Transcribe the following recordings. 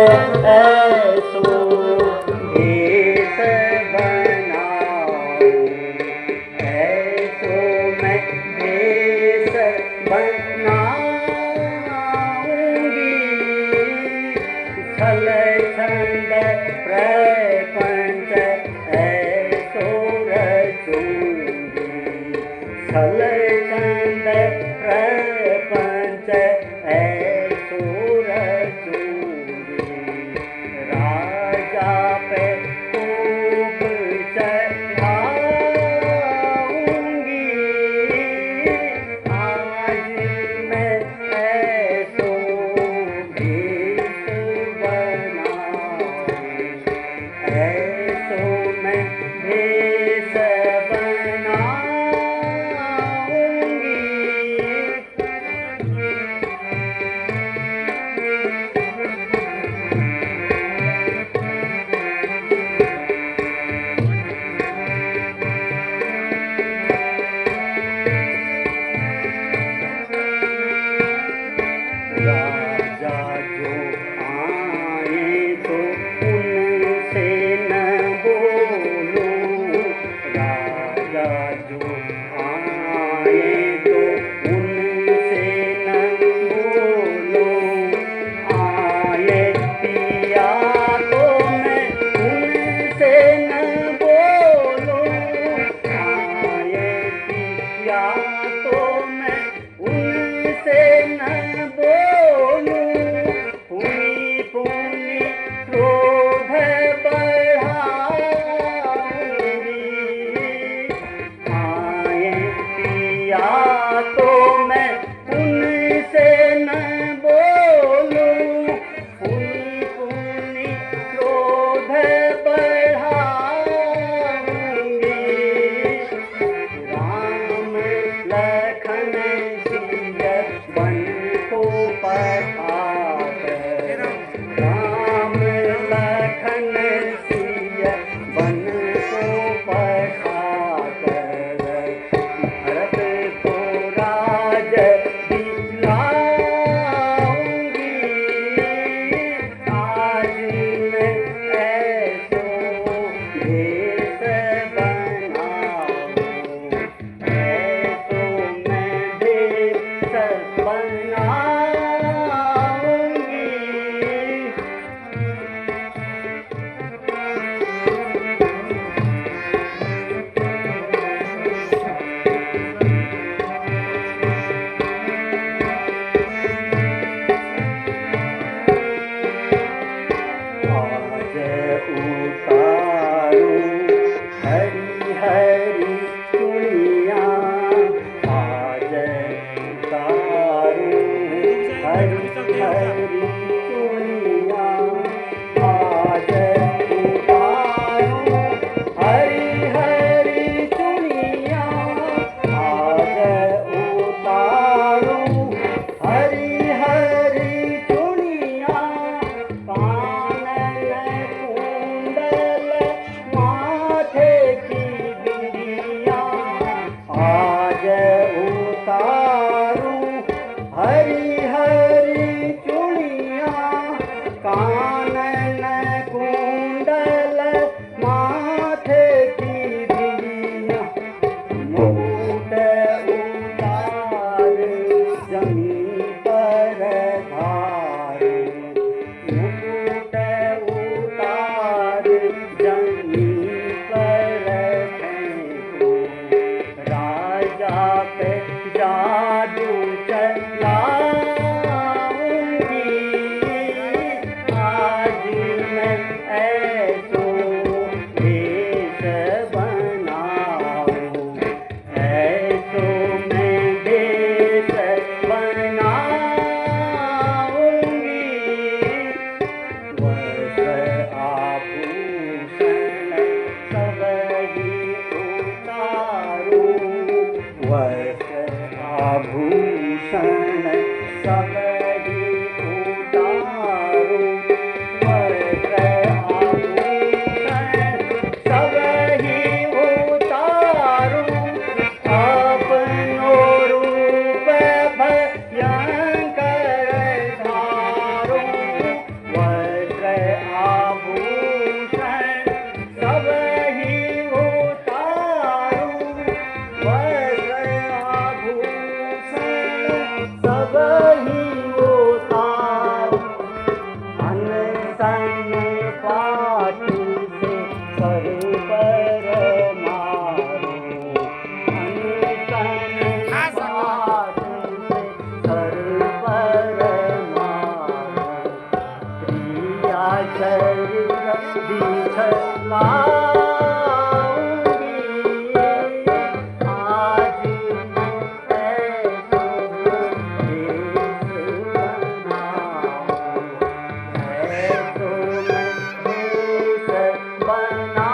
ऐसो भेष बनाऊं, ऐसो मैं भेष बनाऊंगी। छल छंद प्रपंच ऐसो रचूंगी, छल छंद प्रपंच ऐसो रचूंगी। राजा पे खूब चढ़ाऊंगी, आज मैं ऐसो भेष बनाऊं, ऐसो मैं भेष बनाऊंगी। राजा जो आए तो उनसे न बोलूं, राजा जो आए तो उनसे न बोलूं। आए पिया तो मैं उनसे न बोलूं, आए पिया तो मैं उनसे न बोलूं। पुनि पुनि क्रोध बढ़ाऊंगी, आए पिया तो मैं उनसे न बोलूं। पुनि पुनि क्रोध बढ़ाऊंगी। राम लखन सिय वन को पठाकर, राम लखन सिय वन को पठाकर, भरत को राज दिलाऊंगी। आज मैं ऐसो भेष बनाऊं, ऐसो मैं भेष बनाऊंगी। आज उतारूं हरी हरी चूड़ियां, आज उतारूं हरी हरी चूड़ियां, आज उतारूं हरी हरी चूड़ियां, आज उतारूं हरी हरी चूड़ियां। कानन कुंडल माथे की बिंदिया, आज उतारूं हरी हरी चूड़ियां। कानन कुंडल माथे की बिंदिया, मुकुट उतार जमीन पर धारूं, मुकुट उतार जमीन पर फेंकूं। राजा पे जादू चलाऊंगी, शरीर दिखलाऊंगी आज मैं ऐसो देश बनाऊं ऐसो मैं देश बनाऊंगी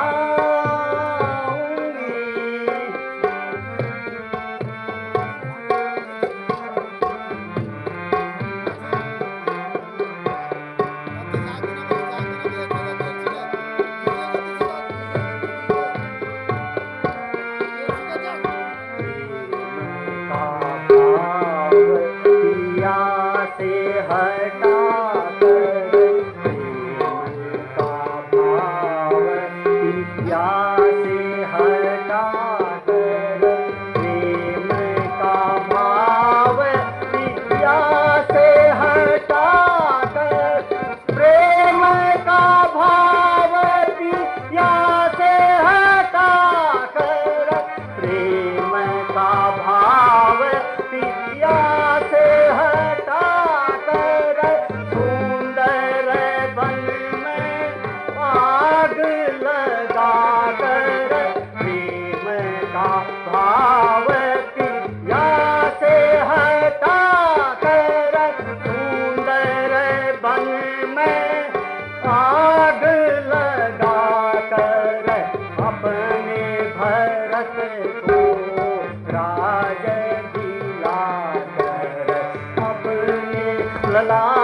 पिया से हटा कर प्रेम का भाव पिया से हटा कर प्रेम का भाव पिया से हटा कर प्रेम का भाव पिया से हटा कर प्रेम का भाव पिया से हटा कर सुंदर बन में आग लगा कर प्रेम का भाव पिया से हटा कर सुंदर बन में आग लगा कर अपने भरत को राज दिला कर अपने लला